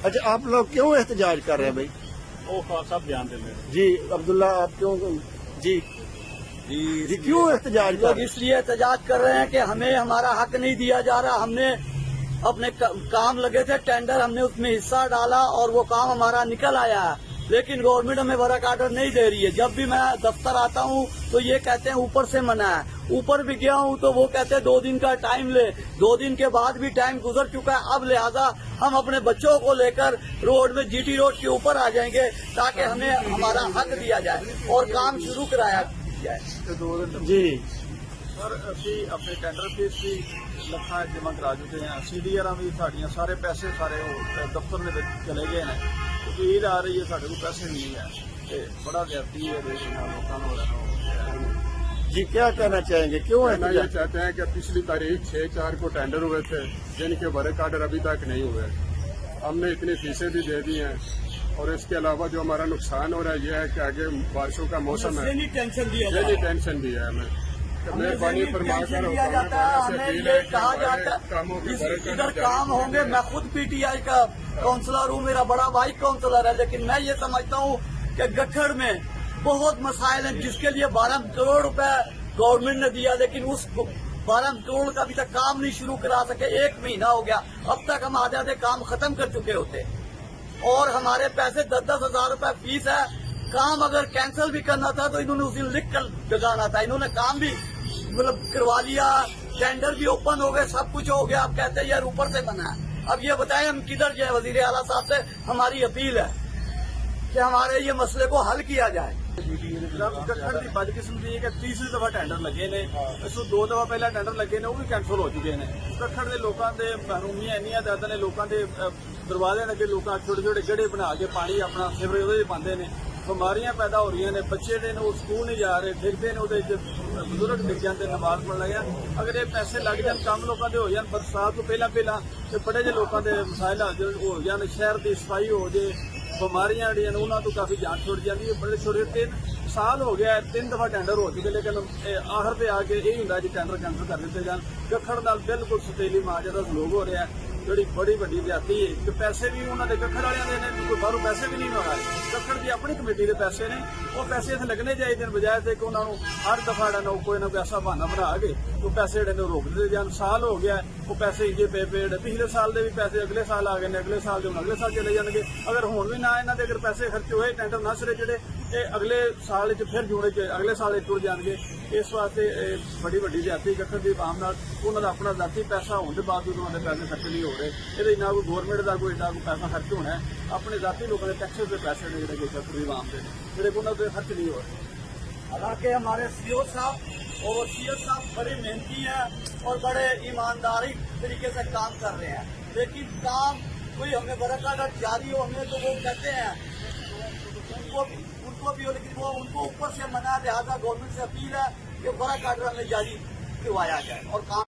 اچھا آپ لوگ کیوں احتجاج کر رہے ہیں بھائی؟ وہ صاحب بیان دیں گے جی عبداللہ آپ کیوں جی جی کیوں احتجاج کر لوگ رہے ہیں؟ اس لیے احتجاج کر رہے ہیں کہ ہمیں ہمارا حق نہیں دیا جا رہا. ہم نے اپنے کام لگے تھے ٹینڈر, ہم نے اس میں حصہ ڈالا اور وہ کام ہمارا نکل آیا ہے, لیکن گورنمنٹ ہمیں ورک آرڈر نہیں دے رہی ہے. جب بھی میں دفتر آتا ہوں تو یہ کہتے ہیں اوپر سے منع ہے. اوپر بھی گیا ہوں تو وہ کہتے ہیں 2 دن کا ٹائم لے. 2 دن کے بعد بھی ٹائم گزر چکا ہے. اب لہذا ہم اپنے بچوں کو لے کر روڈ میں GT روڈ کے اوپر آ جائیں گے تاکہ ہمیں ہمارا حق دیا جائے اور کام شروع کرایا جائے. جی سر اسی اپنے ٹینڈر فیس بھی لکھاں جمع کرا چکے ہیں. CDR بھی ساڑیاں سارے پیسے سارے دفتر میں چلے گئے ہیں. کیونکہ عید آ رہی ہے, سارے کو پیسے نہیں ہے, بڑا زیادتی ہے لوگوں. جی کیا کہنا چاہیں گے, کیوں کہنا یہ احتجاج؟ چاہتے ہیں کہ پچھلی تاریخ 6/4 کو ٹینڈر ہوئے تھے جن کے ورک آرڈر ابھی تک نہیں ہوئے. ہم نے اتنی فیسیں بھی دے دی ہیں اور اس کے علاوہ جو ہمارا نقصان ہو رہا ہے یہ ہے کہ آگے بارشوں کا موسم ہے, ذہنی ٹینشن دیا یہ جائے. ٹینشن بھی ہے ہمیں. مہربانی فرما کر دیا جاتا ہے, ہمیں یہ کہا جاتا کاموں کے ہے ورک ادھر آرڈر کام ہوں گے. میں خود PTI کا کاؤنسلر ہوں, میرا بڑا بھائی کاؤنسلر ہے, لیکن میں یہ سمجھتا ہوں کہ گٹھڑ میں بہت مسائل ہیں جس کے لیے 12 کروڑ روپے گورنمنٹ نے دیا, لیکن اس 12 کروڑ کا ابھی تک کام نہیں شروع کرا سکے. 1 مہینہ ہو گیا, اب تک ہم آدھے کام ختم کر چکے ہوتے اور ہمارے پیسے 10-10 ہزار روپے فیس ہے. کام اگر کینسل بھی کرنا تھا تو انہوں نے اس دن لکھ کر لگانا تھا. انہوں نے کام بھی مطلب کروا لیا, ٹینڈر بھی اوپن ہو گئے, سب کچھ ہو گیا. اب کہتے ہیں یار اوپر سے بنا ہے. اب یہ بتائیں ہم کدھر جائیں؟ وزیر اعلیٰ صاحب سے ہماری اپیل ہے کہ ہمارے یہ مسئلے کو حل کیا جائے. گٹھڑ کی بدقسمتی ہے کہ تیسری دفعہ ٹینڈر لگے نے. اس 2 دفعہ پہلے ٹینڈر لگے نے, وہ بھی کینسل ہو چکے ہیں. گٹھڑ کے لوگوں کے محرومیاں اینیاں زیادہ نے. لوگوں کے دروازے لگے, لوگ چھوٹے چھوٹے گڑھے بنا کے پانی اپنا سیوریج وہ پاندے نے. بیماریاں پیدا ہو رہی ہیں, بچے نے وہ سکول نہیں جا رہے, ڈگتے ہیں وہ بزرگ ڈگ جاتے, نماز پڑھ لگے. اگر یہ پیسے لگ جان کام لوگوں کے ہو جان برسات تو پہلا تو بڑے جہے لوگوں کے مسائل ہو جان, شہر کی صفائی ہو جائے, بیماریاں جہاں انہوں تو کافی جان چھوڑ جاتی ہے. بڑے چھوٹے 3 سال ہو گیا, 3 دفعہ ٹینڈر ہو چکے, لیکن آخر پہ آ کے یہی ہوں جی ٹینڈر کینسل کر دیتے جان. گٹھڑ نال بالکل ستیلی ماجرا سلوک ہو رہا ہے, جڑی بڑی وڈی زیادتی ہے. کہ پیسے بھی انہوں نے گٹھڑ والے نے, کوئی باہروں پیسے بھی نہیں منگائے. گٹھڑ کی اپنی کمیٹی کے پیسے نے, وہ پیسے اتنے لگنے چاہیے بجائے تھے کہ انہوں نے ہر دفعہ کوئی نہ کوئی ایسا بہانا بنا کے وہ پیسے جڑے روک دیتے جان. سال ہو گیا وہ پیسے انجے پے پچھلے سال کے بھی پیسے اگلے سال آ گئے, اگلے سال جو اگلے سال چلے جان گے. اگر ہوں بھی نہ یہاں کے اگر پیسے خرچ ہوئے ٹینڈر نہ سرے جڑے یہ اگلے سال پھر جوڑے اگلے سال ٹر جان گے. اس واسطے بڑی وڈی زیادتی گٹھڑ کی عوام نال. انہوں کا اپنا ذاتی پیسہ ہونے کے باوجود انہوں نے پیسے خرچ نہیں ہو رہے. یہ نہ کوئی گورنمنٹ کا کوئی ایڈا کوئی پیسہ خرچ ہونا ہے, اپنے ذاتی لوگوں کے ٹیکسز کے پیسے نے جڑے گٹھڑ کی عوام کے جڑے انہوں کے خرچ نہیں ہو رہے. حالانکہ ہمارے CO صاحب اور CS صاحب بڑے محنتی ہیں اور بڑے ایمانداری طریقے سے کام کر رہے ہیں, لیکن کام کوئی ہمیں ورک آرڈر جاری ہو ہمیں تو وہ کہتے ہیں ان کو بھی ہو, لیکن وہ ان کو اوپر سے منع. لہٰذا گورنمنٹ سے اپیل ہے کہ ورک آرڈر ہمیں جاری کروایا جائے اور کام